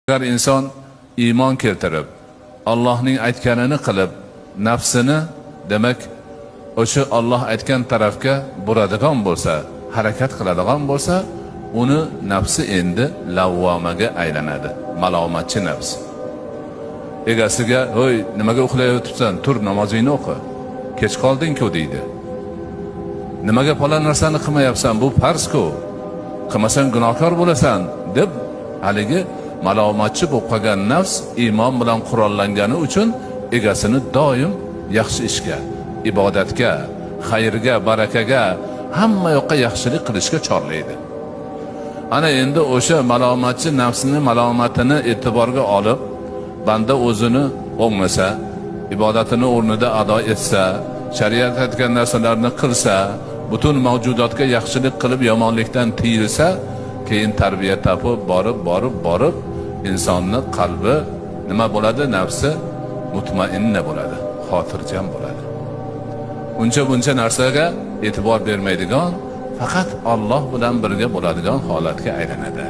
Agar inson iymon keltirib, Allohning aytganini qilib, nafsini demak o'sha Alloh aytgan tarafga buradigan bo'lsa, harakat qiladigan bo'lsa, uni nafsi endi lavvomaga aylanadi, malomatchi nafs. Egasiga, "Hoy, nimaga uxlayotibsan? Tur, namozingni o'qi. Kech qolding-ku" deydi. "Nimaga falon narsani qilmayapsan? Bu farz-ku. Qilmasang gunohkor bo'lasan" deb haligi malomatchi bo'lib qolgan nafs iymon bilan qurollangani uchun egasini doim yaxshi ishga, ibodatga, xayrga, barakaga, hamma yoqqa yaxshilik qilishga chorlaydi. Ana endi o'sha malomatchi nafsini malomatini e'tiborga olib, banda o'zini o'ngmasa, ibodatini o'rnida ado etsa, shariat aytgan narsalarni qilsa, butun mavjudotga yaxshilik qilib yomonlikdan tiyilsa, keyin tarbiya topib borib insonning qalbi nima bo'ladi? Nafsi mutmainna bo'ladi, xotirjam bo'ladi. Uncha buncha narsaga e'tibor bermaydigan, faqat Alloh bilan birga bo'ladigan holatga aylanadi.